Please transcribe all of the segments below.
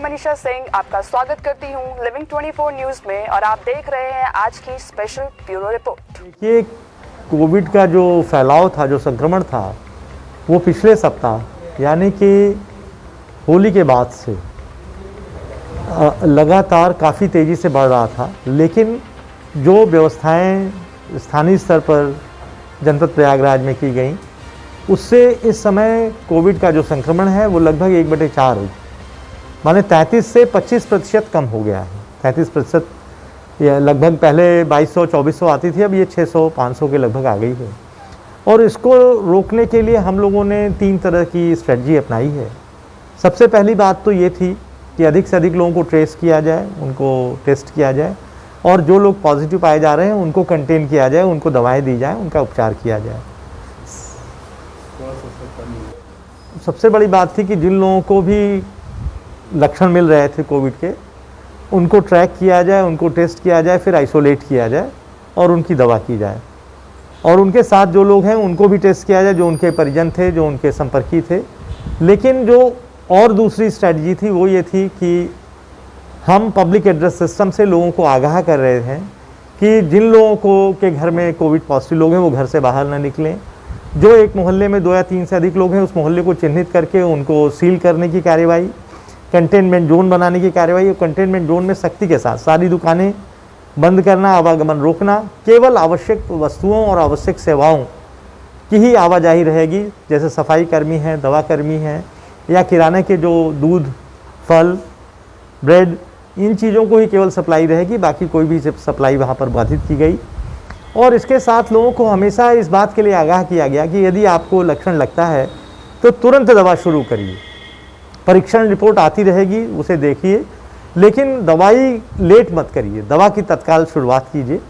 मनीषा सिंह आपका स्वागत करती हूं लिविंग 24 न्यूज में और आप देख रहे हैं आज की स्पेशल ब्यूरो रिपोर्ट। देखिए, कोविड का जो फैलाव था, जो संक्रमण था, वो पिछले सप्ताह यानी कि होली के बाद से लगातार काफ़ी तेज़ी से बढ़ रहा था। लेकिन जो व्यवस्थाएं स्थानीय स्तर पर जनपद प्रयागराज में की गई, उससे इस समय कोविड का जो संक्रमण है वो लगभग 1/4 माने 33 से 25% कम हो गया है। 33% ये लगभग पहले 2200-2400 आती थी, अब ये 600-500 के लगभग आ गई है। और इसको रोकने के लिए हम लोगों ने 3 तरह की स्ट्रेटजी अपनाई है। सबसे पहली बात तो ये थी कि अधिक से अधिक लोगों को ट्रेस किया जाए, उनको टेस्ट किया जाए, और जो लोग पॉजिटिव पाए जा रहे हैं उनको कंटेन किया जाए, उनको दवाएं दी जाए, उनका उपचार किया जाए। सबसे बड़ी बात थी कि जिन लोगों को भी लक्षण मिल रहे थे कोविड के, उनको ट्रैक किया जाए, उनको टेस्ट किया जाए, फिर आइसोलेट किया जाए और उनकी दवा की जाए। और उनके साथ जो लोग हैं उनको भी टेस्ट किया जाए, जो उनके परिजन थे, जो उनके संपर्की थे। लेकिन जो और दूसरी स्ट्रैटेजी थी वो ये थी कि हम पब्लिक एड्रेस सिस्टम से लोगों को आगाह कर रहे हैं कि जिन लोगों को के घर में कोविड पॉजिटिव लोग हैं वो घर से बाहर ना निकलें। जो एक मोहल्ले में 2 या 3 से अधिक लोग हैं, उस मोहल्ले को चिन्हित करके उनको सील करने की कार्रवाई, कंटेनमेंट जोन बनाने की कार्रवाई, और कंटेनमेंट जोन में सख्ती के साथ सारी दुकानें बंद करना, आवागमन रोकना, केवल आवश्यक वस्तुओं और आवश्यक सेवाओं की ही आवाजाही रहेगी। जैसे सफाई कर्मी हैं, दवा कर्मी हैं, या किराने के जो दूध, फल, ब्रेड, इन चीज़ों को ही केवल सप्लाई रहेगी, बाकी कोई भी सप्लाई वहाँ पर बाधित की गई। और इसके साथ लोगों को हमेशा इस बात के लिए आगाह किया गया कि यदि आपको लक्षण लगता है तो तुरंत दवा शुरू करिए। परीक्षण रिपोर्ट आती रहेगी, उसे देखिए, लेकिन दवाई लेट मत करिए, दवा की तत्काल शुरुआत कीजिए।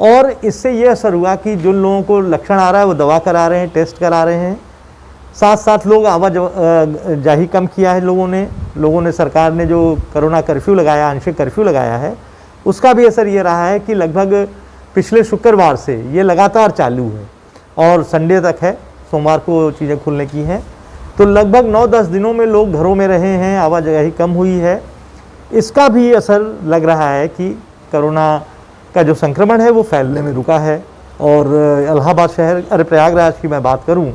और इससे ये असर हुआ कि जिन लोगों को लक्षण आ रहा है वो दवा करा रहे हैं, टेस्ट करा रहे हैं। साथ साथ लोग आवाजाही कम किया है लोगों ने सरकार ने जो कोरोना कर्फ्यू लगाया, आंशिक कर्फ्यू लगाया है, उसका भी असर ये रहा है कि लगभग पिछले शुक्रवार से ये लगातार चालू है और संडे तक है, सोमवार को चीज़ें खुलने की हैं। तो लगभग 9-10 दिनों में लोग घरों में रहे हैं, आवाजाही कम हुई है। इसका भी असर लग रहा है कि कोरोना का जो संक्रमण है वो फैलने में रुका है। और इलाहाबाद शहर, प्रयागराज की मैं बात करूं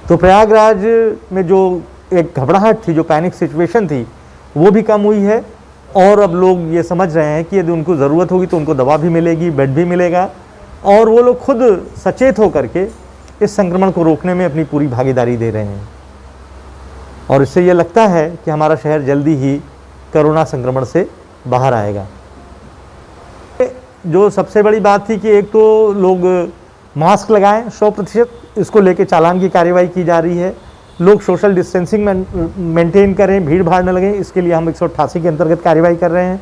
तो प्रयागराज में जो एक घबराहट थी, जो पैनिक सिचुएशन थी, वो भी कम हुई है। और अब लोग ये समझ रहे हैं कि यदि उनको ज़रूरत होगी तो उनको दवा भी मिलेगी, बेड भी मिलेगा, और वो लोग खुद सचेत होकर के इस संक्रमण को रोकने में अपनी पूरी भागीदारी दे रहे हैं। और इससे ये लगता है कि हमारा शहर जल्दी ही कोरोना संक्रमण से बाहर आएगा। जो सबसे बड़ी बात थी कि एक तो लोग मास्क लगाएं 100%, इसको लेके चालान की कार्रवाई की जा रही है। लोग सोशल डिस्टेंसिंग मेंटेन करें, भीड़ भाड़ न लगें, इसके लिए हम 188 के अंतर्गत कार्रवाई कर रहे हैं।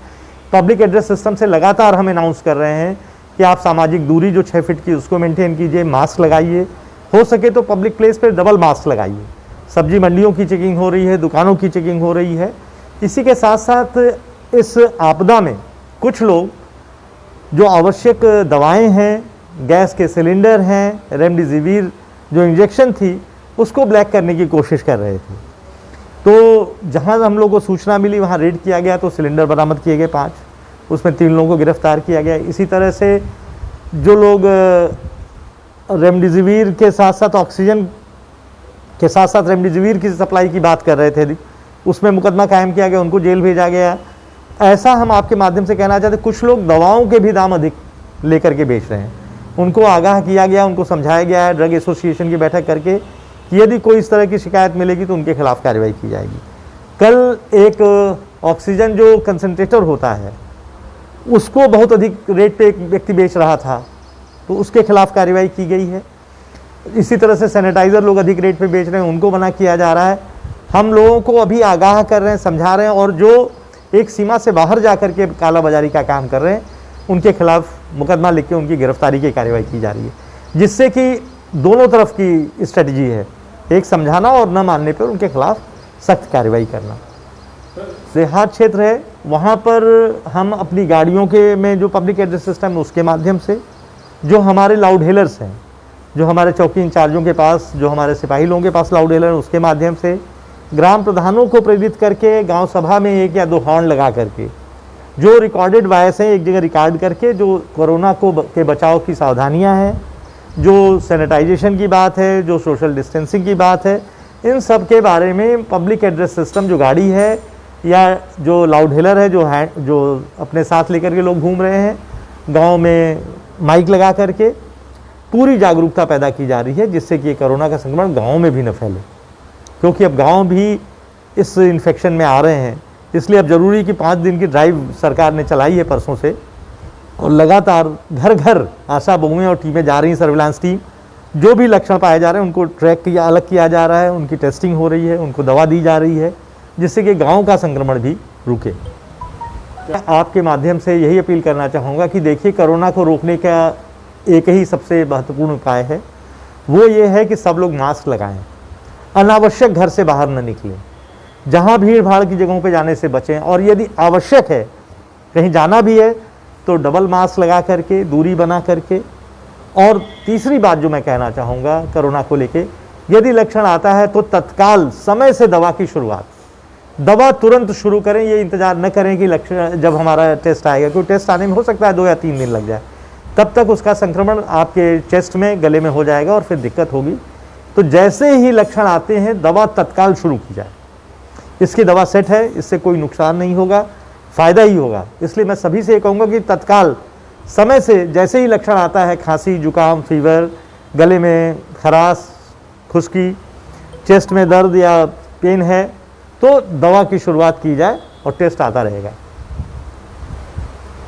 पब्लिक एड्रेस सिस्टम से लगातार हम अनाउंस कर रहे हैं कि आप सामाजिक दूरी जो 6 फीट की उसको मेंटेन कीजिए, मास्क लगाइए, हो सके तो पब्लिक प्लेस पे डबल मास्क लगाइए। सब्जी मंडियों की चेकिंग हो रही है, दुकानों की चेकिंग हो रही है। इसी के साथ साथ इस आपदा में कुछ लोग जो आवश्यक दवाएं हैं, गैस के सिलेंडर हैं, रेमडेसिविर जो इंजेक्शन थी, उसको ब्लैक करने की कोशिश कर रहे थे। तो जहां हम लोगों को सूचना मिली वहां रेड किया गया, तो सिलेंडर बरामद किए गए 5, उसमें 3 लोगों को गिरफ्तार किया गया। इसी तरह से जो लोग रेमडेसिविर के साथ साथ ऑक्सीजन के साथ साथ रेमडेसिविर की सप्लाई की बात कर रहे थे, उसमें मुकदमा कायम किया गया, उनको जेल भेजा गया। ऐसा हम आपके माध्यम से कहना चाहते, कुछ लोग दवाओं के भी दाम अधिक लेकर के बेच रहे हैं, उनको आगाह किया गया, उनको समझाया गया है ड्रग एसोसिएशन की बैठक करके कि यदि कोई इस तरह की शिकायत मिलेगी तो उनके खिलाफ कार्रवाई की जाएगी। कल एक ऑक्सीजन जो कंसंट्रेटर होता है उसको बहुत अधिक रेट पे एक व्यक्ति बेच रहा था, तो उसके खिलाफ कार्रवाई की गई है। इसी तरह से सैनिटाइज़र लोग अधिक रेट पे बेच रहे हैं, उनको मना किया जा रहा है। हम लोगों को अभी आगाह कर रहे हैं, समझा रहे हैं, और जो एक सीमा से बाहर जा कर के कालाबाजारी का काम कर रहे हैं उनके खिलाफ मुकदमा लिख के उनकी गिरफ्तारी की कार्रवाई की जा रही है, जिससे कि दोनों तरफ की स्ट्रेटजी है, एक समझाना और न मानने पर उनके खिलाफ सख्त कार्रवाई करना। देहात क्षेत्र है, वहाँ पर हम अपनी गाड़ियों के में जो पब्लिक एड्रेस सिस्टम है उसके माध्यम से, जो हमारे लाउड हेलर्स हैं, जो हमारे चौकी इंचार्जों के पास, जो हमारे सिपाही लोगों के पास लाउड हेलर है, उसके माध्यम से, ग्राम प्रधानों को प्रेरित करके गांव सभा में 1 या 2 हॉर्न लगा करके, जो रिकॉर्डेड वॉइस है एक जगह रिकॉर्ड करके, जो कोरोना के बचाव की सावधानियां हैं, जो सैनिटाइजेशन की बात है, जो सोशल डिस्टेंसिंग की बात है, इन सब के बारे में पब्लिक एड्रेस सिस्टम जो गाड़ी है या जो लाउड हेलर है, जो अपने साथ लेकर के लोग घूम रहे हैं, गांव में माइक लगा करके पूरी जागरूकता पैदा की जा रही है, जिससे कि कोरोना का संक्रमण गांव में भी न फैले। क्योंकि अब गांव भी इस इन्फेक्शन में आ रहे हैं, इसलिए अब ज़रूरी कि 5 दिन की ड्राइव सरकार ने चलाई है परसों से, और लगातार घर घर आशा बहुएं और टीमें जा रही हैं, सर्विलांस टीम, जो भी लक्षण पाए जा रहे हैं उनको ट्रैक किया, अलग किया जा रहा है, उनकी टेस्टिंग हो रही है, उनको दवा दी जा रही है, जिससे कि गांव का संक्रमण भी रुके। आपके माध्यम से यही अपील करना चाहूँगा कि देखिए, कोरोना को रोकने का एक ही सबसे महत्वपूर्ण उपाय है, वो ये है कि सब लोग मास्क लगाएं, अनावश्यक घर से बाहर न निकलें, जहाँ भीड़ भाड़ की जगहों पे जाने से बचें, और यदि आवश्यक है कहीं जाना भी है तो डबल मास्क लगा करके, दूरी बना करके। और तीसरी बात जो मैं कहना चाहूँगा कोरोना को लेके, यदि लक्षण आता है तो तत्काल समय से दवा की शुरुआत, दवा तुरंत शुरू करें। ये इंतजार न करें कि लक्षण जब हमारा टेस्ट आएगा, क्योंकि टेस्ट आने में हो सकता है 2 या 3 दिन लग जाए, तब तक उसका संक्रमण आपके चेस्ट में, गले में हो जाएगा और फिर दिक्कत होगी। तो जैसे ही लक्षण आते हैं दवा तत्काल शुरू की जाए। इसकी दवा सेट है, इससे कोई नुकसान नहीं होगा, फ़ायदा ही होगा। इसलिए मैं सभी से ये कहूँगा कि तत्काल समय से जैसे ही लक्षण आता है, खांसी, जुकाम, फीवर, गले में खराश, खुश्की, चेस्ट में दर्द या पेन है, तो दवा की शुरुआत की जाए और टेस्ट आता रहेगा।